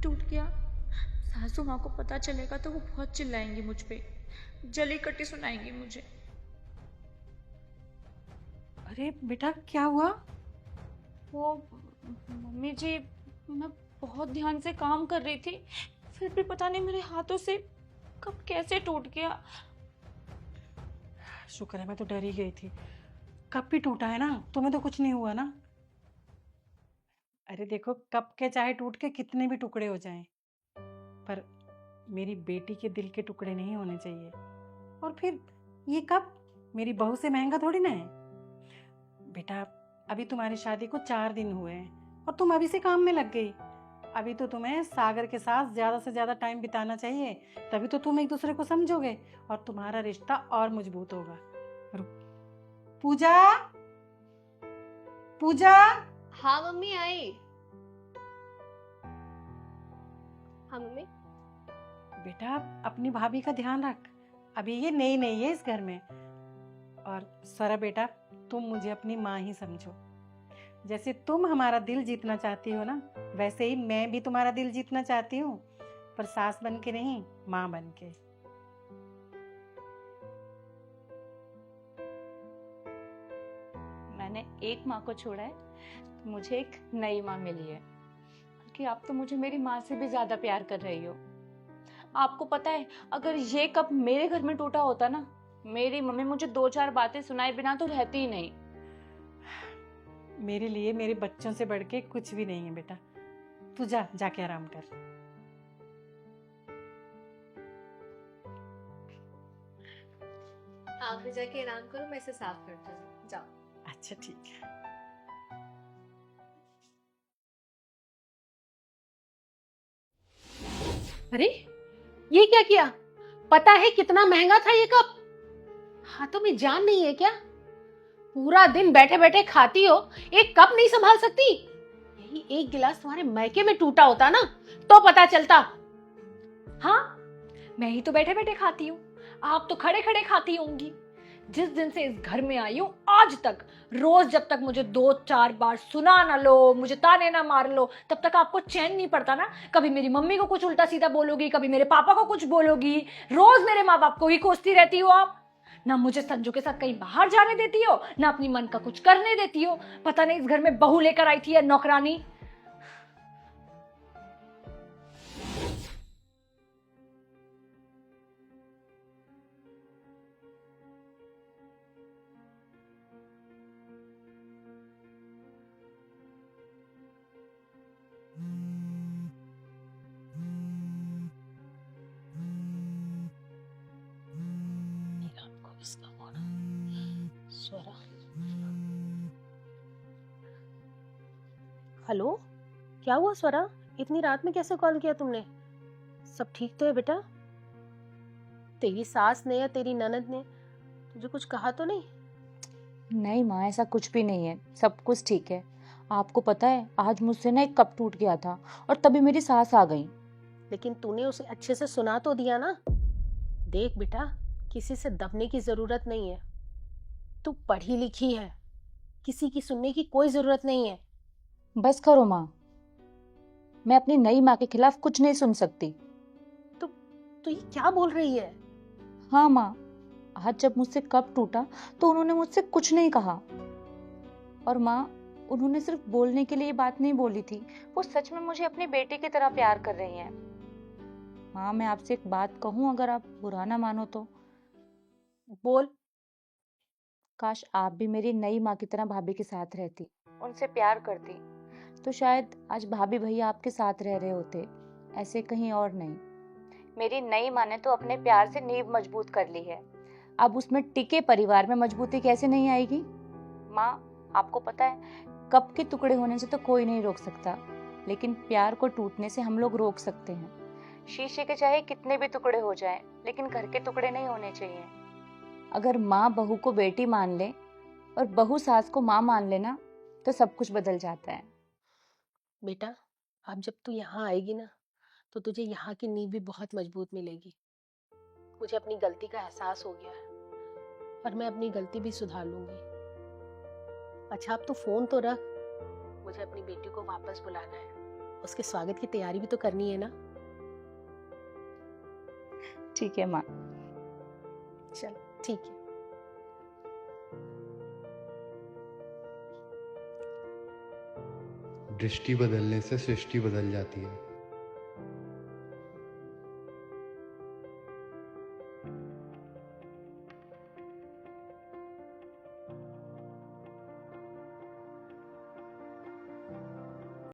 टूट गया। सासू माँ को पता चलेगा तो वो बहुत चिल्लाएंगी मुझ पे, जली कटी सुनाएंगी मुझे। अरे बेटा क्या हुआ? वो मम्मी जी, मैं बहुत ध्यान से काम कर रही थी, फिर भी पता नहीं मेरे हाथों से कब कैसे टूट गया। शुक्र है, मैं तो डर ही गई थी। कप भी टूटा है ना, तुम्हें तो कुछ नहीं हुआ ना? अरे देखो, कप के चाहे टूट के कितने भी टुकड़े हो जाएं, पर मेरी बेटी के दिल के टुकड़े नहीं होने चाहिए। और फिर ये कप मेरी बहू से महंगा थोड़ी ना है। बेटा, अभी तुम्हारी शादी को 4 दिन हुए हैं और तुम अभी से काम में लग गई। अभी तो तुम्हें सागर के साथ ज्यादा से ज्यादा टाइम बिताना चाहिए, तभी तो तुम एक दूसरे को समझोगे और तुम्हारा रिश्ता और मजबूत होगा। पूजा, पूजा। हाँ मम्मी आई। हाँ मम्मी। बेटा, अपनी भाभी का ध्यान रख, अभी ये नई नई है इस घर में। और सारा बेटा, तुम मुझे अपनी माँ ही समझो। जैसे तुम हमारा दिल जीतना चाहती हो ना, वैसे ही मैं भी तुम्हारा दिल जीतना चाहती हूँ, पर सास बन के नहीं, माँ बन के। मैंने एक माँ को छोड़ा है तो मुझे एक नई माँ मिली है, बल्कि आप तो मुझे मेरी माँ से भी ज्यादा प्यार कर रही हो। आपको पता है, अगर ये कप मेरे घर में टूटा होता ना, मेरी मम्मी मुझे 2-4 बातें सुनाए बिना तो रहती ही नहीं। मेरे लिए मेरे बच्चों से बढ़ के कुछ भी नहीं है बेटा। तू जाके आराम कर। आप भी जाके आराम करो, मैं इसे साफ करती हूँ, जाओ। अच्छा ठीक है। अरे ये क्या किया? पता है कितना महंगा था ये कप? हाथों में जान नहीं है क्या? पूरा दिन बैठे बैठे खाती हो, एक कप नहीं संभाल सकती? यही एक गिलास तुम्हारे मैके में टूटा होता ना, तो पता चलता। हाँ, मैं ही तो बैठे बैठे खाती हूँ, आप तो खड़े खड़े खाती होंगी। जिस दिन से इस घर में आई हूँ आज तक, रोज जब तक मुझे 2-4 बार सुना ना लो, मुझे ताने ना मार लो, तब तक आपको चैन नहीं पड़ता ना। कभी मेरी मम्मी को कुछ उल्टा सीधा बोलोगी, कभी मेरे पापा को कुछ बोलोगी, रोज मेरे माँ बाप को ही कोसती रहती हो आप। ना मुझे संजू के साथ कहीं बाहर जाने देती हो, ना अपनी मन का कुछ करने देती हो। पता नहीं इस घर में बहू लेकर आई थी या नौकरानी। हेलो, क्या हुआ स्वरा? इतनी रात में कैसे कॉल किया तुमने? सब ठीक तो है बेटा? तेरी सास ने या तेरी ननद ने तुझे कुछ कहा तो नहीं? नहीं माँ, ऐसा कुछ भी नहीं है, सब कुछ ठीक है। आपको पता है, आज मुझसे ना एक कप टूट गया था और तभी मेरी सास आ गई। लेकिन तूने उसे अच्छे से सुना तो दिया ना? देख बेटा, किसी से दबने की जरूरत नहीं है। तू पढ़ी लिखी है, किसी की सुनने की कोई जरूरत नहीं है। बस करो माँ, मैं अपनी नई माँ के खिलाफ कुछ नहीं सुन सकती। तो ये क्या बोल रही है? हाँ माँ, आज जब मुझसे कप टूटा तो उन्होंने मुझसे कुछ नहीं कहा। और माँ, उन्होंने सिर्फ बोलने के लिए बात नहीं बोली थी, वो सच में मुझे अपनी बेटी की तरह प्यार कर रही हैं। माँ, मैं आपसे एक बात कहूँ, अगर आप बुरा ना मानो तो? बोल। काश आप भी मेरी नई माँ की तरह भाभी के साथ रहती, उनसे प्यार करती, तो शायद आज भाभी भैया आपके साथ रह रहे होते, ऐसे कहीं और नहीं। मेरी नई माँ ने तो अपने प्यार से नींव मजबूत कर ली है, अब उसमें टिके परिवार में मजबूती कैसे नहीं आएगी? माँ, आपको पता है, कप के टुकड़े होने से तो कोई नहीं रोक सकता, लेकिन प्यार को टूटने से हम लोग रोक सकते हैं। शीशे के चाहे कितने भी टुकड़े हो जाएं, लेकिन घर के टुकड़े नहीं होने चाहिए। अगर माँ बहू को बेटी मान ले और बहू सास को माँ मान लेना, तो सब कुछ बदल जाता है। बेटा, अब जब तू यहाँ आएगी ना, तो तुझे यहाँ की नींव भी बहुत मजबूत मिलेगी। मुझे अपनी गलती का एहसास हो गया है और मैं अपनी गलती भी सुधार लूंगी। अच्छा अब तू फोन तो रख, मुझे अपनी बेटी को वापस बुलाना है, उसके स्वागत की तैयारी भी तो करनी है ना। ठीक है माँ। चल ठीक है। दृष्टि बदलने से सृष्टि बदल जाती है।